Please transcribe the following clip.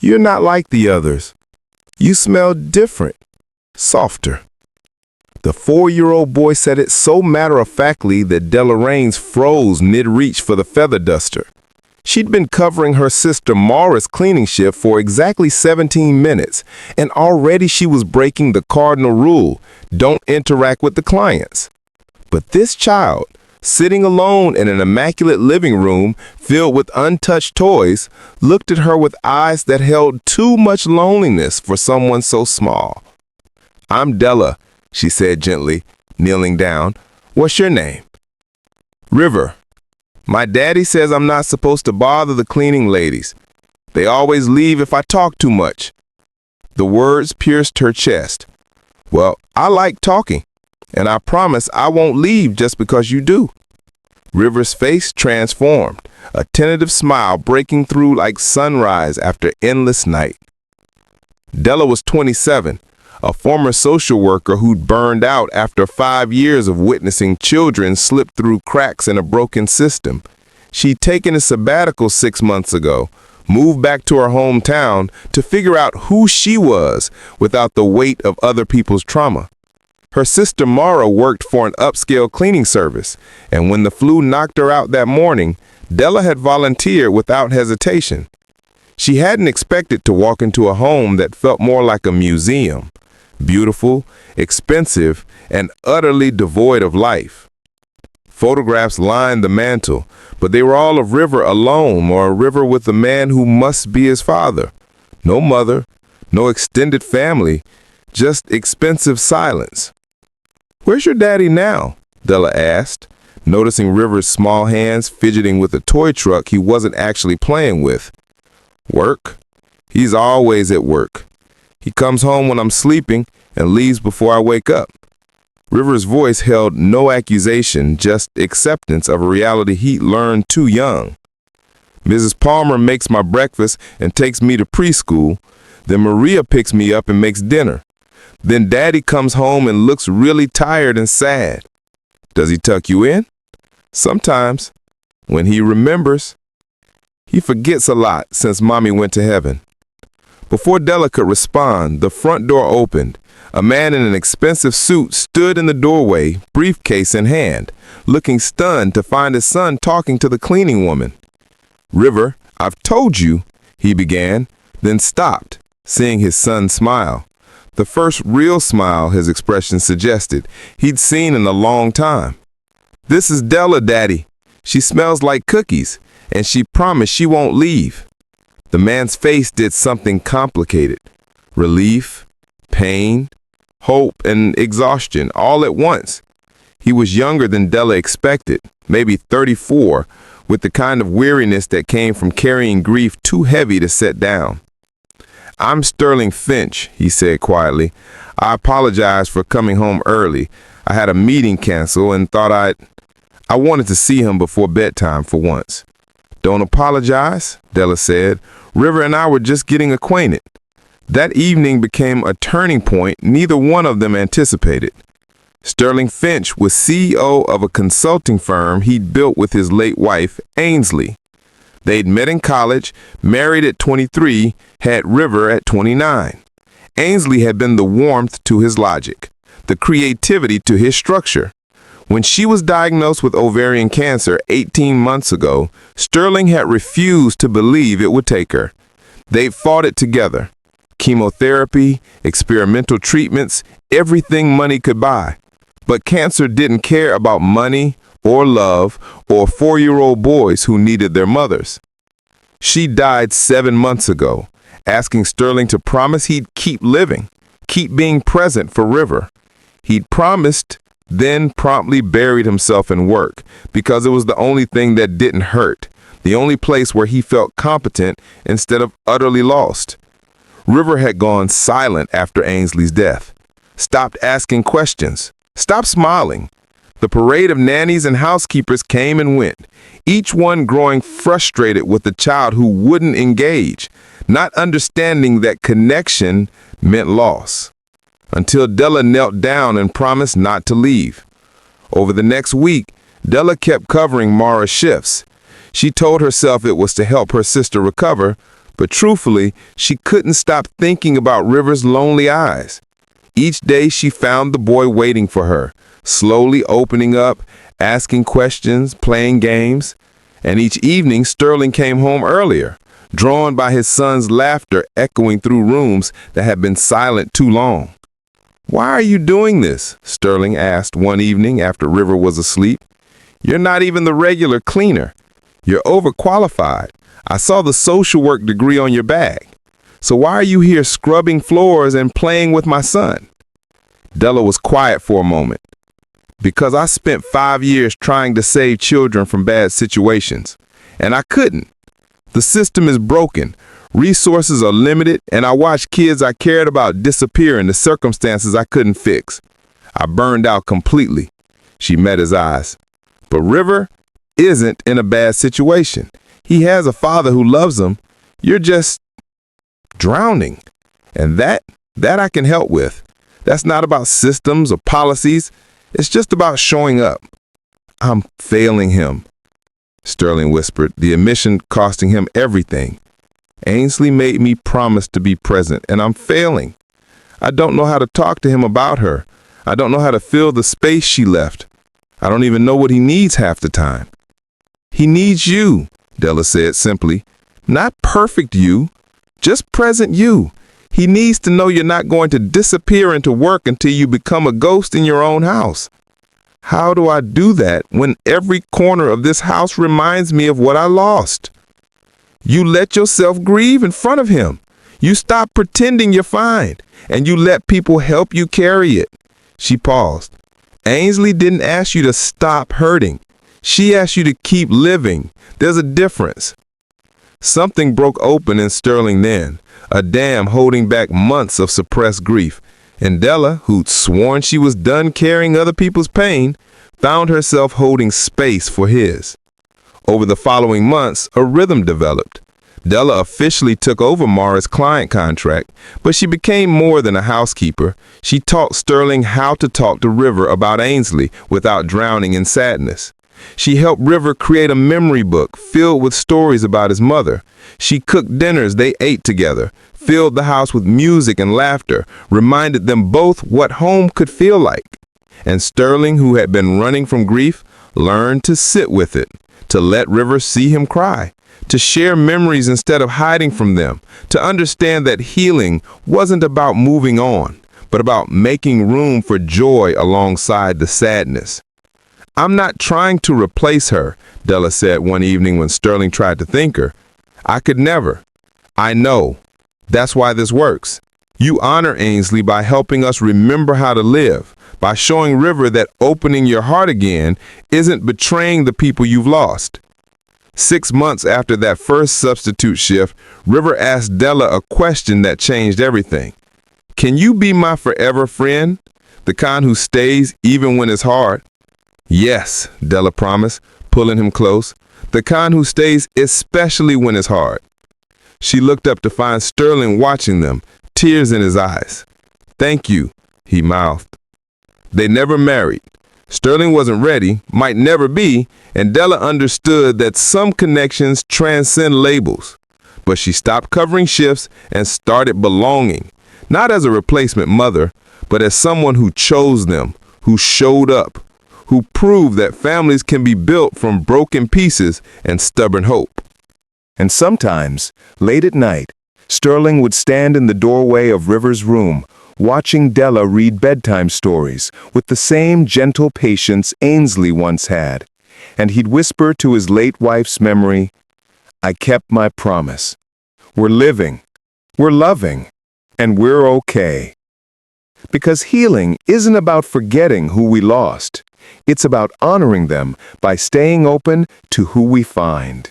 "You're not like the others. You smell different, softer." The 4-year-old boy said it so matter-of-factly that Della Raines froze mid-reach for the feather duster. She'd been covering her sister Mara's cleaning shift for exactly 17 minutes, and already she was breaking the cardinal rule: don't interact with the clients. But this child, sitting alone in an immaculate living room filled with untouched toys, looked at her with eyes that held too much loneliness for someone so small. "I'm Della," she said gently, kneeling down. "What's your name?" "River. My daddy says I'm not supposed to bother the cleaning ladies. They always leave if I talk too much." The words pierced her chest. "Well, I like talking, and I promise I won't leave just because you do." River's face transformed, a tentative smile breaking through like sunrise after endless night. Della was 27, a former social worker who'd burned out after 5 years of witnessing children slip through cracks in a broken system. She'd taken a sabbatical 6 months ago, moved back to her hometown to figure out who she was without the weight of other people's trauma. Her sister Mara worked for an upscale cleaning service, and when the flu knocked her out that morning, Della had volunteered without hesitation. She hadn't expected to walk into a home that felt more like a museum. Beautiful, expensive, and utterly devoid of life. Photographs lined the mantel, but they were all of River alone, or a River with the man who must be his father. No mother, no extended family, just expensive silence. "Where's your daddy now?" Della asked, noticing River's small hands fidgeting with a toy truck he wasn't actually playing with. "Work. He's always at work. He comes home when I'm sleeping and leaves before I wake up." River's voice held no accusation, just acceptance of a reality he'd learned too young. "Mrs. Palmer makes my breakfast and takes me to preschool. Then Maria picks me up and makes dinner. Then Daddy comes home and looks really tired and sad." "Does he tuck you in?" "Sometimes, when he remembers. He forgets a lot since Mommy went to heaven." Before Della could respond, the front door opened. A man in an expensive suit stood in the doorway, briefcase in hand, looking stunned to find his son talking to the cleaning woman. "River, I've told you," he began, then stopped, seeing his son smile. The first real smile his expression suggested he'd seen in a long time. "This is Della, Daddy. She smells like cookies, and she promised she won't leave." The man's face did something complicated. Relief, pain, hope, and exhaustion all at once. He was younger than Della expected, maybe 34, with the kind of weariness that came from carrying grief too heavy to set down. "I'm Sterling Finch," he said quietly. "I apologize for coming home early. I had a meeting cancel and thought I wanted to see him before bedtime for once." "Don't apologize," Della said. "River and I were just getting acquainted." That evening became a turning point neither one of them anticipated. Sterling Finch was CEO of a consulting firm he'd built with his late wife, Ainsley. They'd met in college, married at 23, had River at 29. Ainsley had been the warmth to his logic, the creativity to his structure. When she was diagnosed with ovarian cancer 18 months ago, Sterling had refused to believe it would take her. They'd fought it together. Chemotherapy, experimental treatments, everything money could buy. But cancer didn't care about money or love or 4-year-old boys who needed their mothers. She died 7 months ago, asking Sterling to promise he'd keep living, keep being present for River. He'd promised, then promptly buried himself in work because it was the only thing that didn't hurt, the only place where he felt competent instead of utterly lost. River had gone silent after Ainsley's death, stopped asking questions, stopped smiling. The parade of nannies and housekeepers came and went, each one growing frustrated with the child who wouldn't engage, not understanding that connection meant loss. Until Della knelt down and promised not to leave. Over the next week, Della kept covering Mara's shifts. She told herself it was to help her sister recover, But truthfully, she couldn't stop thinking about River's lonely eyes. Each day she found the boy waiting for her, slowly opening up, asking questions, playing games. And each evening Sterling came home earlier, drawn by his son's laughter echoing through rooms that had been silent too long. "Why are you doing this?" Sterling asked one evening after River was asleep. "You're not even the regular cleaner. You're overqualified. I saw the social work degree on your bag. So why are you here scrubbing floors and playing with my son?" Della was quiet for a moment. "Because I spent 5 years trying to save children from bad situations, and I couldn't. The system is broken. Resources are limited, and I watched kids I cared about disappear in the circumstances I couldn't fix. I burned out completely." She met his eyes. "But River isn't in a bad situation. He has a father who loves him. You're just drowning. And that I can help with. That's not about systems or policies. It's just about showing up." "I'm failing him," Sterling whispered, the admission costing him everything. "Ainsley made me promise to be present, and I'm failing. I don't know how to talk to him about her. I don't know how to fill the space she left. I don't even know what he needs half the time." "He needs you," Della said simply. "Not perfect you, just present you. He needs to know you're not going to disappear into work until you become a ghost in your own house." "How do I do that when every corner of this house reminds me of what I lost?" "You let yourself grieve in front of him. You stop pretending you're fine, and you let people help you carry it." She paused. "Ainsley didn't ask you to stop hurting. She asked you to keep living. There's a difference." Something broke open in Sterling then, a dam holding back months of suppressed grief. And Della, who'd sworn she was done carrying other people's pain, found herself holding space for his. Over the following months, a rhythm developed. Della officially took over Mara's client contract, but she became more than a housekeeper. She taught Sterling how to talk to River about Ainsley without drowning in sadness. She helped River create a memory book filled with stories about his mother. She cooked dinners they ate together, filled the house with music and laughter, reminded them both what home could feel like. And Sterling, who had been running from grief, learned to sit with it, to let River see him cry, to share memories instead of hiding from them, to understand that healing wasn't about moving on, but about making room for joy alongside the sadness. "I'm not trying to replace her," Della said one evening when Sterling tried to thank her. "I could never. I know. That's why this works. You honor Ainsley by helping us remember how to live, by showing River that opening your heart again isn't betraying the people you've lost." 6 months after that first substitute shift, River asked Della a question that changed everything. "Can you be my forever friend? The kind who stays even when it's hard?" "Yes," Della promised, pulling him close. "The kind who stays especially when it's hard." She looked up to find Sterling watching them, tears in his eyes. "Thank you," he mouthed. They never married. Sterling wasn't ready, might never be, and Della understood that some connections transcend labels. But she stopped covering shifts and started belonging, not as a replacement mother, but as someone who chose them, who showed up, who proved that families can be built from broken pieces and stubborn hope. And sometimes, late at night, Sterling would stand in the doorway of River's room, watching Della read bedtime stories with the same gentle patience Ainsley once had. And he'd whisper to his late wife's memory, "I kept my promise. We're living, we're loving, and we're okay." Because healing isn't about forgetting who we lost. It's about honoring them by staying open to who we find.